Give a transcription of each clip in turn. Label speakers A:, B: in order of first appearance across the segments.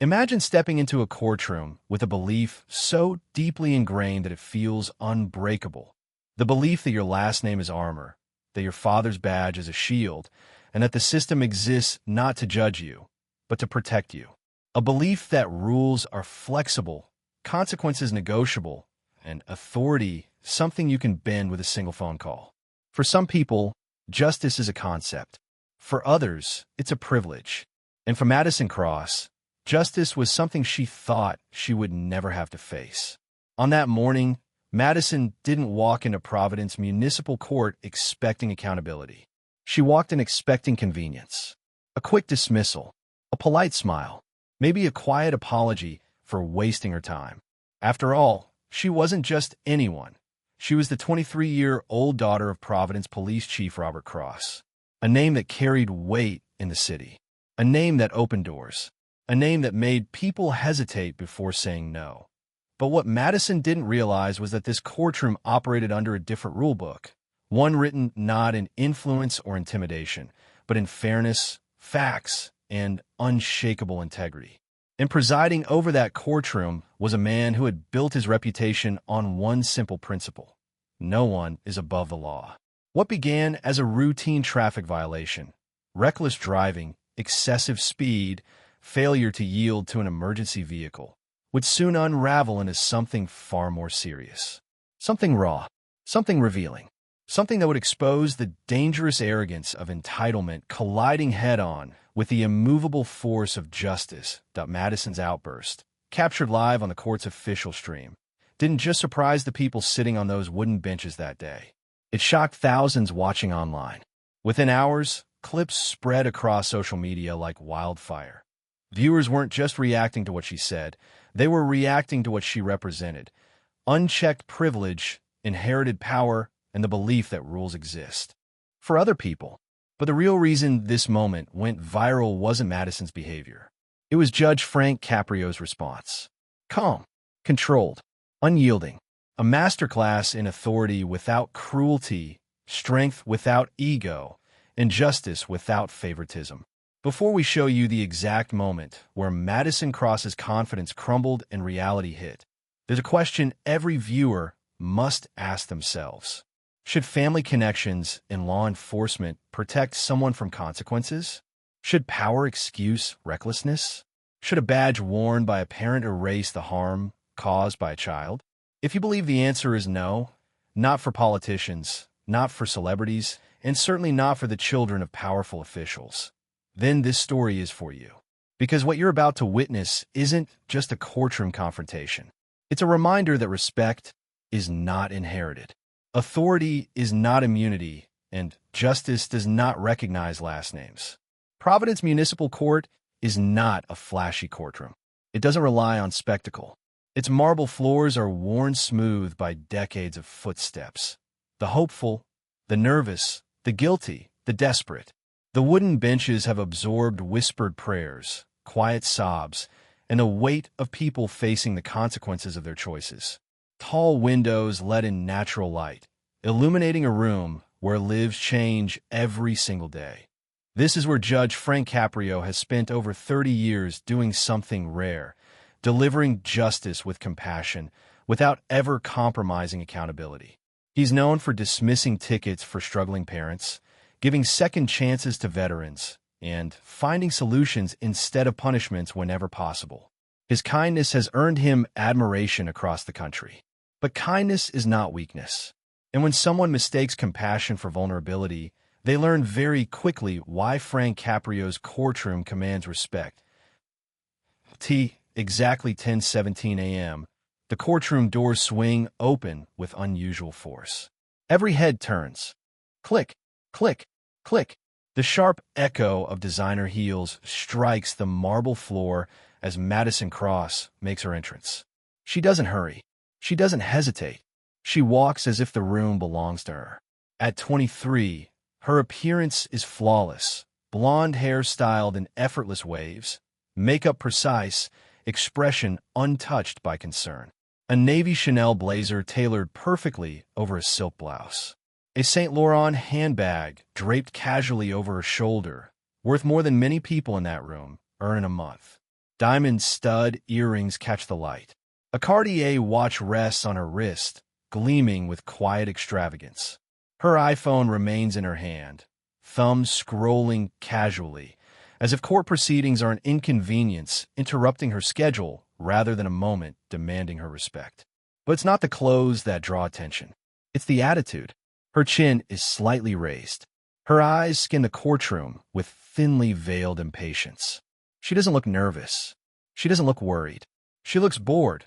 A: Imagine stepping into a courtroom with a belief so deeply ingrained that it feels unbreakable. The belief that your last name is armor, that your father's badge is a shield, and that the system exists not to judge you, but to protect you. A belief that rules are flexible, consequences negotiable, and authority something you can bend with a single phone call. For some people, justice is a concept. For others, it's a privilege. And for Madison Cross, justice was something she thought she would never have to face. On that morning, Madison didn't walk into Providence Municipal Court expecting accountability. She walked in expecting convenience, a quick dismissal, a polite smile, maybe a quiet apology for wasting her time. After all, she wasn't just anyone. She was the 23-year-old daughter of Providence Police Chief Robert Cross, a name that carried weight in the city, a name that opened doors, a name that made people hesitate before saying no. But what Madison didn't realize was that this courtroom operated under a different rulebook, one written not in influence or intimidation, but in fairness, facts, and unshakable integrity. And presiding over that courtroom was a man who had built his reputation on one simple principle: no one is above the law. What began as a routine traffic violation, reckless driving, excessive speed, failure to yield to an emergency vehicle, would soon unravel into something far more serious. Something raw, something revealing, something that would expose the dangerous arrogance of entitlement colliding head-on with the immovable force of justice. Madison's outburst, captured live on the court's official stream, didn't just surprise the people sitting on those wooden benches that day. It shocked thousands watching online. Within hours, clips spread across social media like wildfire. Viewers weren't just reacting to what she said, they were reacting to what she represented: unchecked privilege, inherited power, and the belief that rules exist for other people. But the real reason this moment went viral wasn't Madison's behavior. It was Judge Frank Caprio's response. Calm, controlled, unyielding. A masterclass in authority without cruelty, strength without ego, and justice without favoritism. Before we show you the exact moment where Madison Cross's confidence crumbled and reality hit, there's a question every viewer must ask themselves. Should family connections in law enforcement protect someone from consequences? Should power excuse recklessness? Should a badge worn by a parent erase the harm caused by a child? If you believe the answer is no, not for politicians, not for celebrities, and certainly not for the children of powerful officials, then this story is for you. Because what you're about to witness isn't just a courtroom confrontation. It's a reminder that respect is not inherited. Authority is not immunity, and justice does not recognize last names. Providence Municipal Court is not a flashy courtroom. It doesn't rely on spectacle. Its marble floors are worn smooth by decades of footsteps. The hopeful, the nervous, the guilty, the desperate. The wooden benches have absorbed whispered prayers, quiet sobs, and the weight of people facing the consequences of their choices. Tall windows let in natural light, illuminating a room where lives change every single day. This is where Judge Frank Caprio has spent over 30 years doing something rare, delivering justice with compassion without ever compromising accountability. He's known for dismissing tickets for struggling parents, giving second chances to veterans, and finding solutions instead of punishments whenever possible. His kindness has earned him admiration across the country. But kindness is not weakness. And when someone mistakes compassion for vulnerability, they learn very quickly why Frank Caprio's courtroom commands respect. Exactly 10:17 a.m., the courtroom doors swing open with unusual force. Every head turns. Click, click, click. The sharp echo of designer heels strikes the marble floor as Madison Cross makes her entrance. She doesn't hurry. She doesn't hesitate. She walks as if the room belongs to her. At 23, her appearance is flawless. Blonde hair styled in effortless waves, makeup precise, expression untouched by concern. A navy Chanel blazer tailored perfectly over a silk blouse. A Saint Laurent handbag draped casually over her shoulder, worth more than many people in that room earn in a month. Diamond stud earrings catch the light. A Cartier watch rests on her wrist, gleaming with quiet extravagance. Her iPhone remains in her hand, thumb scrolling casually, as if court proceedings are an inconvenience interrupting her schedule rather than a moment demanding her respect. But it's not the clothes that draw attention. It's the attitude. Her chin is slightly raised. Her eyes scan the courtroom with thinly veiled impatience. She doesn't look nervous. She doesn't look worried. She looks bored,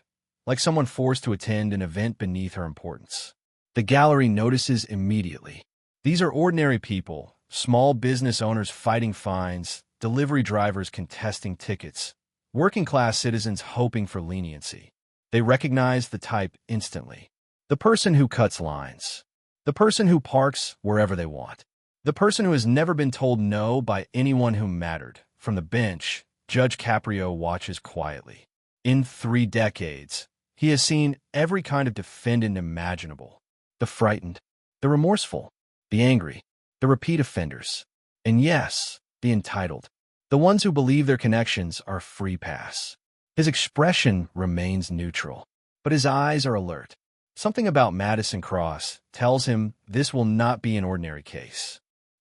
A: like someone forced to attend an event beneath her importance. The gallery notices immediately. These are ordinary people, small business owners fighting fines, delivery drivers contesting tickets, working-class citizens hoping for leniency. They recognize the type instantly. The person who cuts lines. The person who parks wherever they want. The person who has never been told no by anyone who mattered. From the bench, Judge Caprio watches quietly. In 3 decades, he has seen every kind of defendant imaginable. The frightened, the remorseful, the angry, the repeat offenders, and yes, the entitled. The ones who believe their connections are free pass. His expression remains neutral, but his eyes are alert. Something about Madison Cross tells him this will not be an ordinary case.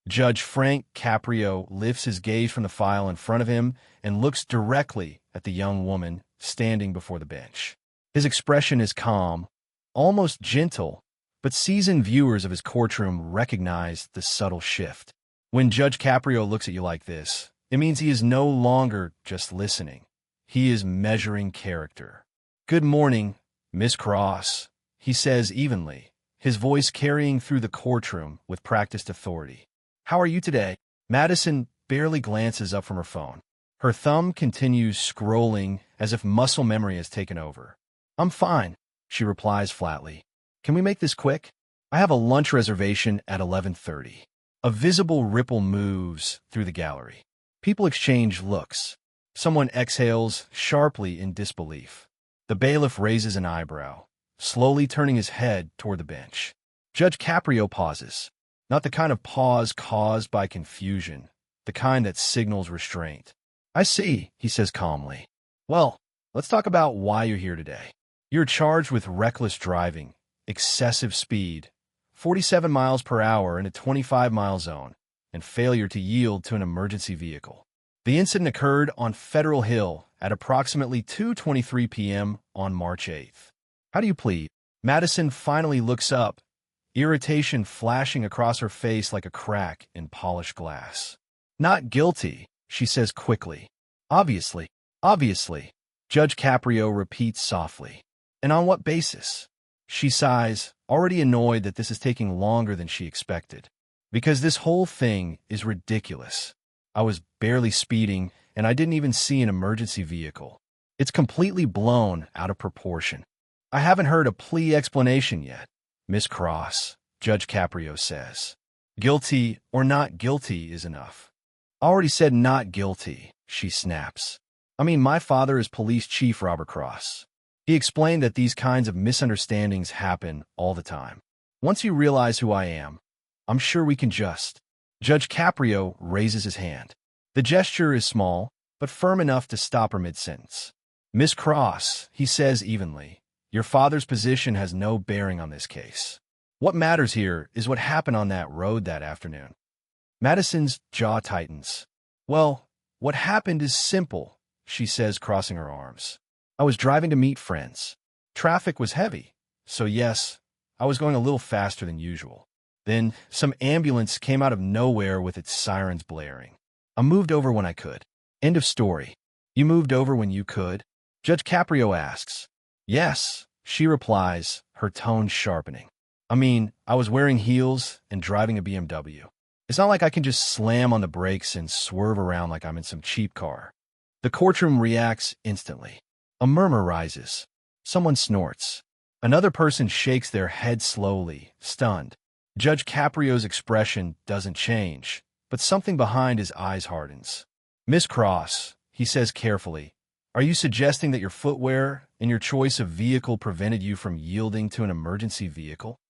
A: Judge Frank Caprio lifts his gaze from the file in front of him and looks directly at the young woman standing before the bench. His expression is calm, almost gentle, but seasoned viewers of his courtroom recognize the subtle shift. When Judge Caprio looks at you like this, it means he is no longer just listening. He is measuring character. "Good morning, Miss Cross," he says evenly, his voice carrying through the courtroom with practiced authority. "How are you today?" Madison barely glances up from her phone. Her thumb continues scrolling as if muscle memory has taken over. "I'm fine," she replies flatly. "Can we make this quick? I have a lunch reservation at 11:30. A visible ripple moves through the gallery. People exchange looks. Someone exhales sharply in disbelief. The bailiff raises an eyebrow, slowly turning his head toward the bench. Judge Caprio pauses. Not the kind of pause caused by confusion, the kind that signals restraint. "I see," he says calmly. "Well, let's talk about why you're here today. You're charged with reckless driving, excessive speed, 47 miles per hour in a 25-mile zone, and failure to yield to an emergency vehicle. The incident occurred on Federal Hill at approximately 2:23 p.m. on March 8th. How do you plead?" Madison finally looks up, irritation flashing across her face like a crack in polished glass. "Not guilty," she says quickly. Obviously. Judge Caprio repeats softly. "And on what basis?" She sighs, already annoyed that this is taking longer than she expected. "Because this whole thing is ridiculous. I was barely speeding, and I didn't even see an emergency vehicle. It's completely blown out of proportion." "I haven't heard a plea explanation yet, Miss Cross," Judge Caprio says. "Guilty or not guilty is enough." "I already said not guilty," she snaps. "I mean, my father is Police Chief Robert Cross. He explained that these kinds of misunderstandings happen all the time. Once you realize who I am, I'm sure we can just..." Judge Caprio raises his hand. The gesture is small, but firm enough to stop her mid-sentence. "Miss Cross," he says evenly, "your father's position has no bearing on this case. What matters here is what happened on that road that afternoon." Madison's jaw tightens. "Well, what happened is simple," she says, crossing her arms. "I was driving to meet friends. Traffic was heavy, so yes, I was going a little faster than usual. Then some ambulance came out of nowhere with its sirens blaring. I moved over when I could." End of story. "You moved over when you could?" Judge Caprio asks. "Yes," she replies, her tone sharpening. "I mean, I was wearing heels and driving a BMW. It's not like I can just slam on the brakes and swerve around like I'm in some cheap car." The courtroom reacts instantly. A murmur rises. Someone snorts. Another person shakes their head slowly, stunned. Judge Caprio's expression doesn't change, but something behind his eyes hardens. "Miss Cross," he says carefully, "are you suggesting that your footwear and your choice of vehicle prevented you from yielding to an emergency vehicle?"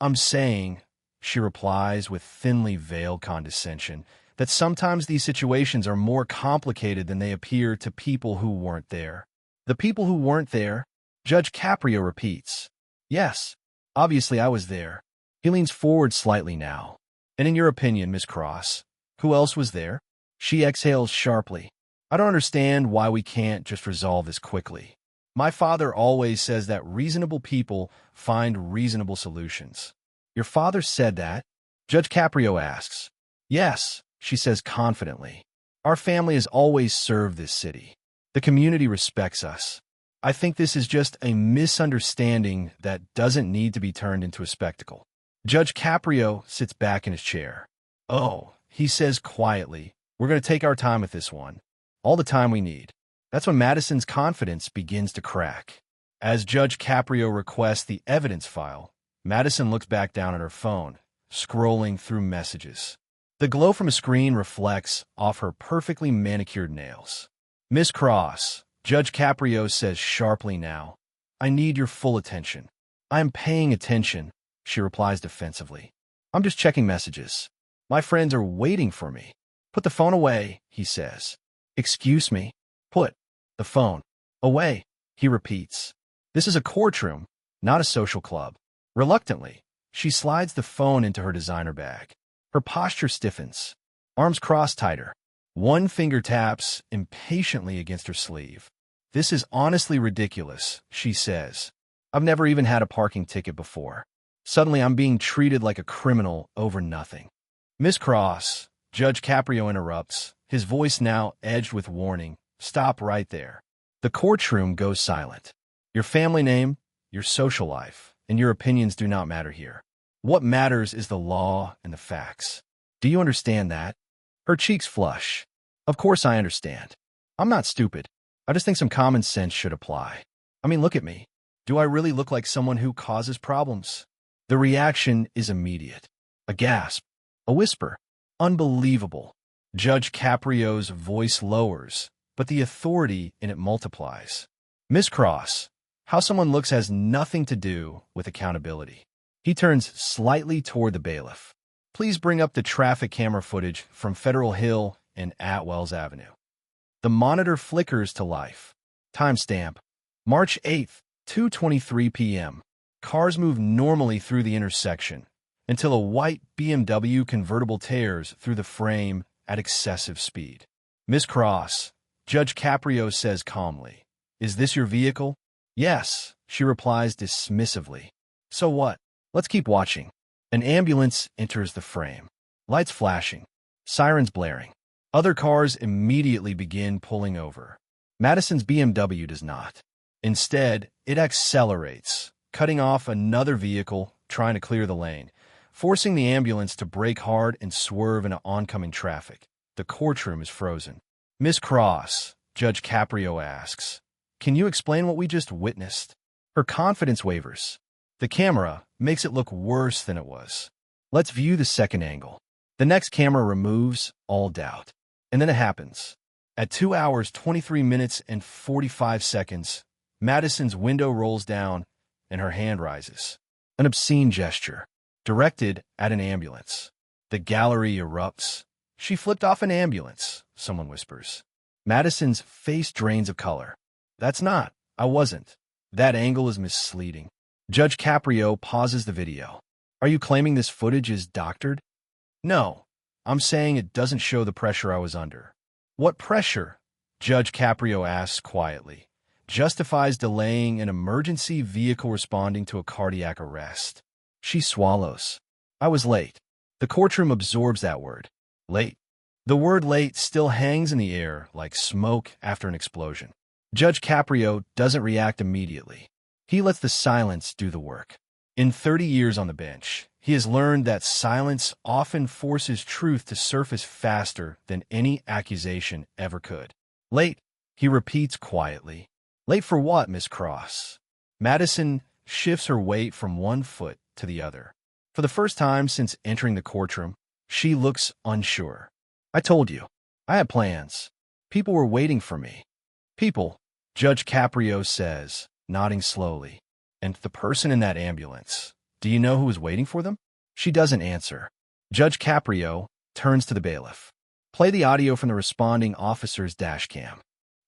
A: "I'm saying," she replies with thinly veiled condescension, that sometimes these situations are more complicated than they appear to people who weren't there. The people who weren't there? Judge Caprio repeats. Yes, obviously I was there. He leans forward slightly now. And in your opinion, Miss Cross, who else was there? She exhales sharply. I don't understand why we can't just resolve this quickly. My father always says that reasonable people find reasonable solutions. Your father said that? Judge Caprio asks. Yes, she says confidently. Our family has always served this city. The community respects us. I think this is just a misunderstanding that doesn't need to be turned into a spectacle. Judge Caprio sits back in his chair. Oh, he says quietly, we're going to take our time with this one. All the time we need. That's when Madison's confidence begins to crack. As Judge Caprio requests the evidence file, Madison looks back down at her phone, scrolling through messages. The glow from a screen reflects off her perfectly manicured nails. Miss Cross, Judge Caprio says sharply now, I need your full attention. I am paying attention, she replies defensively. I'm just checking messages. My friends are waiting for me. Put the phone away, he says. Excuse me? Put the phone away, he repeats. This is a courtroom, not a social club. Reluctantly, she slides the phone into her designer bag. Her posture stiffens, arms crossed tighter. One finger taps impatiently against her sleeve. This is honestly ridiculous, she says. I've never even had a parking ticket before. Suddenly I'm being treated like a criminal over nothing. Miss Cross, Judge Caprio interrupts, his voice now edged with warning. Stop right there. The courtroom goes silent. Your family name, your social life, and your opinions do not matter here. What matters is the law and the facts. Do you understand that? Her cheeks flush. Of course I understand. I'm not stupid. I just think some common sense should apply. I mean, look at me. Do I really look like someone who causes problems? The reaction is immediate. A gasp. A whisper. Unbelievable. Judge Caprio's voice lowers, but the authority in it multiplies. Miss Cross, how someone looks has nothing to do with accountability. He turns slightly toward the bailiff. Please bring up the traffic camera footage from Federal Hill and Atwells Avenue. The monitor flickers to life. Timestamp. March 8th, 2:23 p.m. Cars move normally through the intersection until a white BMW convertible tears through the frame at excessive speed. Miss Cross, Judge Caprio says calmly, is this your vehicle? Yes, she replies dismissively. So what? Let's keep watching. An ambulance enters the frame. Lights flashing. Sirens blaring. Other cars immediately begin pulling over. Madison's BMW does not. Instead, it accelerates, cutting off another vehicle trying to clear the lane, forcing the ambulance to brake hard and swerve into oncoming traffic. The courtroom is frozen. Miss Cross, Judge Caprio asks, can you explain what we just witnessed? Her confidence wavers. The camera makes it look worse than it was. Let's view the second angle. The next camera removes all doubt. And then it happens. At 2 hours, 23 minutes, and 45 seconds, Madison's window rolls down and her hand rises. An obscene gesture, directed at an ambulance. The gallery erupts. She flipped off an ambulance, someone whispers. Madison's face drains of color. That's not. I wasn't. That angle is misleading. Judge Caprio pauses the video. Are you claiming this footage is doctored? No. I'm saying it doesn't show the pressure I was under. What pressure? Judge Caprio asks quietly. Justifies delaying an emergency vehicle responding to a cardiac arrest. She swallows. I was late. The courtroom absorbs that word. Late. The word late still hangs in the air like smoke after an explosion. Judge Caprio doesn't react immediately. He lets the silence do the work. In 30 years on the bench, he has learned that silence often forces truth to surface faster than any accusation ever could. Late, he repeats quietly. Late for what, Miss Cross? Madison shifts her weight from one foot to the other. For the first time since entering the courtroom, she looks unsure. I told you. I had plans. People were waiting for me. People, Judge Caprio says, nodding slowly. And the person in that ambulance, do you know who was waiting for them? She doesn't answer. Judge Caprio turns to the bailiff. Play the audio from the responding officer's dashcam.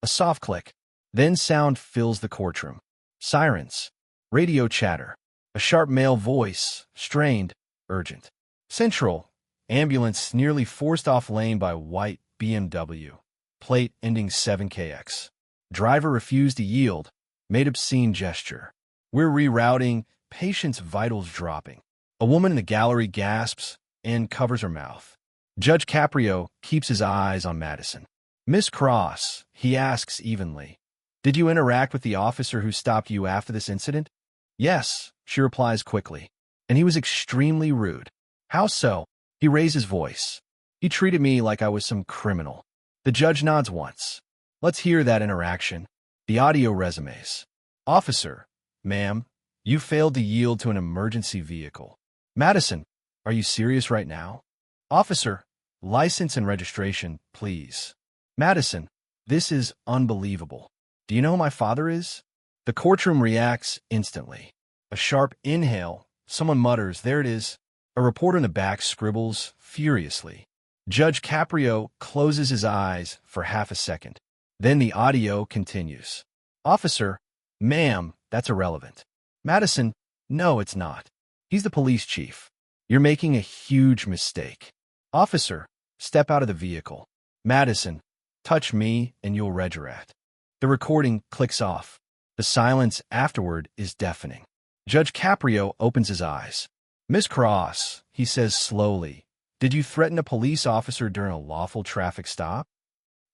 A: A soft click. Then sound fills the courtroom. Sirens. Radio chatter. A sharp male voice. Strained. Urgent. Central. Ambulance nearly forced off lane by white BMW. Plate ending 7KX. Driver refused to yield. Made obscene gesture. We're rerouting. Patient's vitals dropping. A woman in the gallery gasps and covers her mouth. Judge Caprio keeps his eyes on Madison. Miss Cross, he asks evenly, did you interact with the officer who stopped you after this incident? Yes, she replies quickly. And he was extremely rude. How so? He raised his voice. He treated me like I was some criminal. The judge nods once. Let's hear that interaction. The audio resumes. Officer, ma'am, you failed to yield to an emergency vehicle. Madison, are you serious right now? Officer, license and registration, please. Madison, this is unbelievable. Do you know who my father is? The courtroom reacts instantly. A sharp inhale. Someone mutters, there it is. A reporter in the back scribbles furiously. Judge Caprio closes his eyes for half a second. Then the audio continues. Officer, ma'am, that's irrelevant. Madison, no, it's not. He's the police chief. You're making a huge mistake. Officer, step out of the vehicle. Madison, touch me and you'll regret. The recording clicks off. The silence afterward is deafening. Judge Caprio opens his eyes. Miss Cross, he says slowly, did you threaten a police officer during a lawful traffic stop?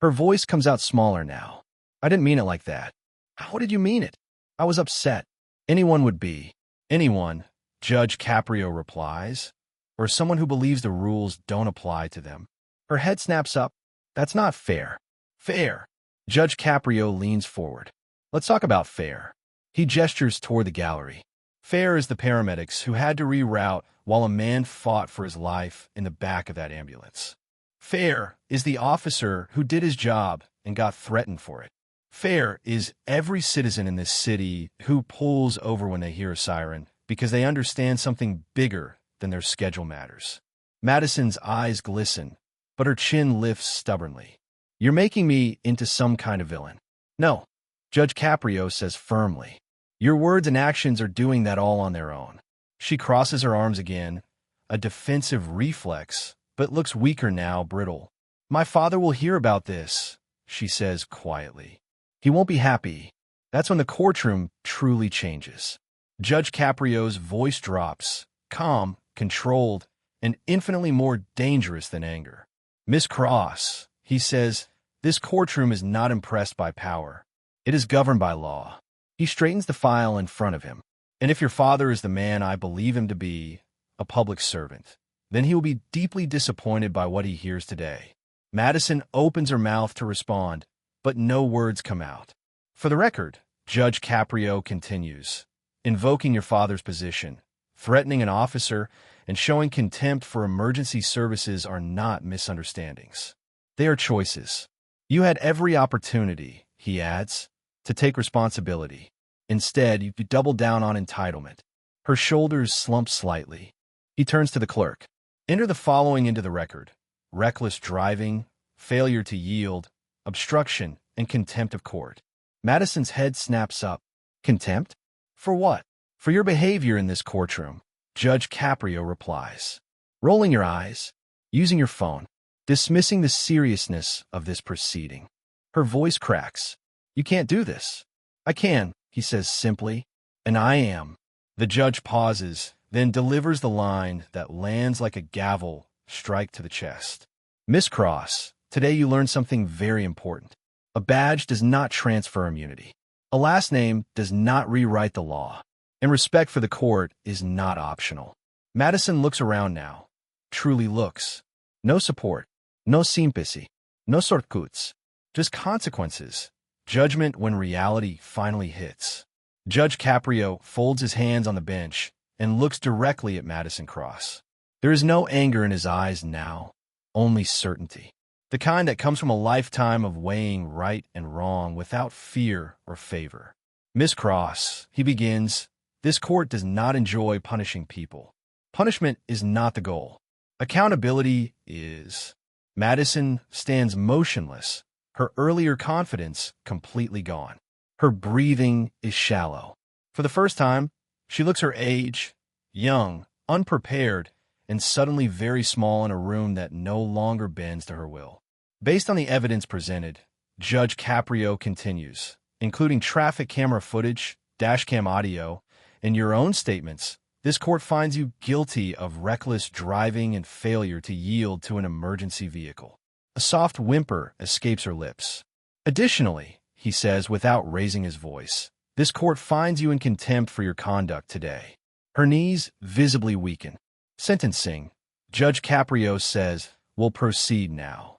A: Her voice comes out smaller now. I didn't mean it like that. How did you mean it? I was upset. Anyone would be. Anyone, Judge Caprio replies, or someone who believes the rules don't apply to them. Her head snaps up. That's not fair. Fair. Judge Caprio leans forward. Let's talk about fair. He gestures toward the gallery. Fair is the paramedics who had to reroute while a man fought for his life in the back of that ambulance. Fair is the officer who did his job and got threatened for it. Fair is every citizen in this city who pulls over when they hear a siren because they understand something bigger than their schedule matters. Madison's eyes glisten, but her chin lifts stubbornly. You're making me into some kind of villain. No, Judge Caprio says firmly. Your words and actions are doing that all on their own. She crosses her arms again, a defensive reflex, but looks weaker now, brittle. My father will hear about this, she says quietly. He won't be happy. That's when the courtroom truly changes. Judge Caprio's voice drops, calm, controlled, and infinitely more dangerous than anger. Miss Cross, he says, this courtroom is not impressed by power. It is governed by law. He straightens the file in front of him. And if your father is the man I believe him to be, a public servant, then he will be deeply disappointed by what he hears today. Madison opens her mouth to respond, but no words come out. For the record, Judge Caprio continues, invoking your father's position, threatening an officer, and showing contempt for emergency services are not misunderstandings. They are choices. You had every opportunity, he adds, to take responsibility. Instead, you double down on entitlement. Her shoulders slump slightly. He turns to the clerk. Enter the following into the record: reckless driving, failure to yield, obstruction, and contempt of court. Madison's head snaps up. Contempt? For what? For your behavior in this courtroom, Judge Caprio replies. Rolling your eyes, using your phone, dismissing the seriousness of this proceeding. Her voice cracks. You can't do this. I can, he says simply, and I am. The judge pauses, then delivers the line that lands like a gavel strike to the chest. Miss Cross, today you learned something very important. A badge does not transfer immunity. A last name does not rewrite the law. And respect for the court is not optional. Madison looks around now. Truly looks. No support. No sympathy. No shortcuts. Just consequences. Judgment when reality finally hits. Judge Caprio folds his hands on the bench and looks directly at Madison Cross. There is no anger in his eyes now, only certainty. The kind that comes from a lifetime of weighing right and wrong without fear or favor. Miss Cross, he begins, this court does not enjoy punishing people. Punishment is not the goal. Accountability is. Madison stands motionless, her earlier confidence completely gone. Her breathing is shallow. For the first time, she looks her age, young, unprepared, and suddenly very small in a room that no longer bends to her will. Based on the evidence presented, Judge Caprio continues, including traffic camera footage, dashcam audio, and your own statements, this court finds you guilty of reckless driving and failure to yield to an emergency vehicle. A soft whimper escapes her lips. Additionally, he says without raising his voice, this court finds you in contempt for your conduct today. Her knees visibly weaken. Sentencing, Judge Caprio says, will proceed now.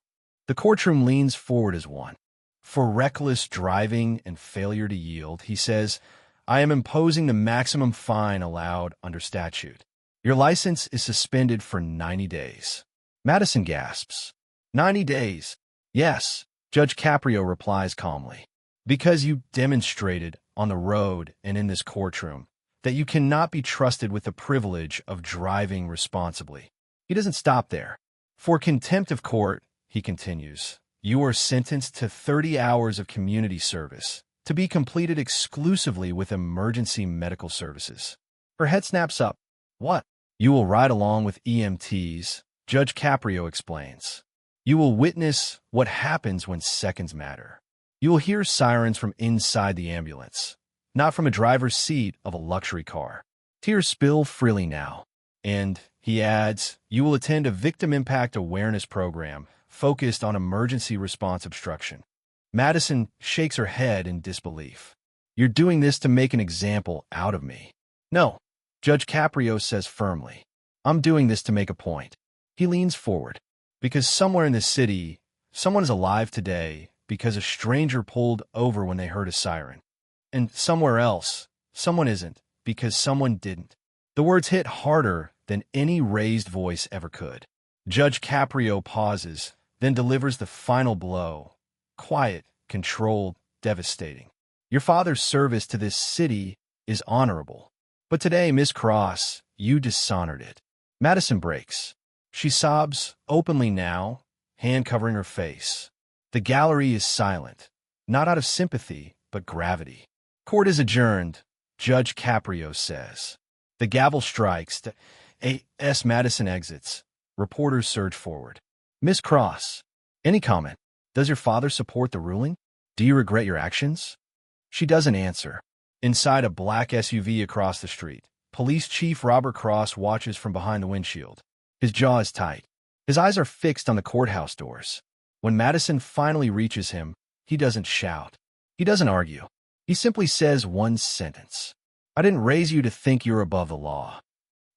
A: The courtroom leans forward as one. For reckless driving and failure to yield, he says, I am imposing the maximum fine allowed under statute. Your license is suspended for 90 days. Madison gasps. 90 days. Yes, Judge Caprio replies calmly. Because you demonstrated on the road and in this courtroom that you cannot be trusted with the privilege of driving responsibly. He doesn't stop there. For contempt of court, he continues, you are sentenced to 30 hours of community service, to be completed exclusively with emergency medical services. Her head snaps up. What? You will ride along with EMTs, Judge Caprio explains. You will witness what happens when seconds matter. You will hear sirens from inside the ambulance, not from a driver's seat of a luxury car. Tears spill freely now. And, he adds, you will attend a victim impact awareness program focused on emergency response obstruction. Madison shakes her head in disbelief. You're doing this to make an example out of me. No, Judge Caprio says firmly. I'm doing this to make a point. He leans forward. Because somewhere in this city, someone is alive today because a stranger pulled over when they heard a siren. And somewhere else, someone isn't because someone didn't. The words hit harder than any raised voice ever could. Judge Caprio pauses, then delivers the final blow. Quiet, controlled, devastating. Your father's service to this city is honorable. But today, Miss Cross, you dishonored it. Madison breaks. She sobs openly now, hand covering her face. The gallery is silent, not out of sympathy, but gravity. Court is adjourned, Judge Caprio says. The gavel strikes. A.S. Madison exits. Reporters surge forward. Miss Cross, any comment? Does your father support the ruling? Do you regret your actions? She doesn't answer. Inside a black SUV across the street, Police Chief Robert Cross watches from behind the windshield. His jaw is tight. His eyes are fixed on the courthouse doors. When Madison finally reaches him, he doesn't shout. He doesn't argue. He simply says one sentence. I didn't raise you to think you're above the law.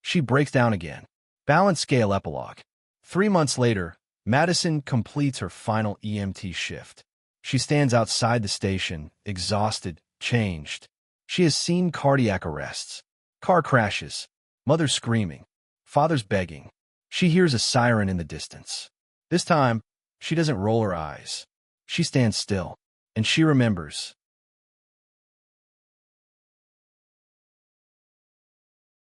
A: She breaks down again. Balance scale epilogue. 3 months later, Madison completes her final EMT shift. She stands outside the station, exhausted, changed. She has seen cardiac arrests, car crashes, mother screaming, fathers begging. She hears a siren in the distance. This time, she doesn't roll her eyes. She stands still, and she remembers,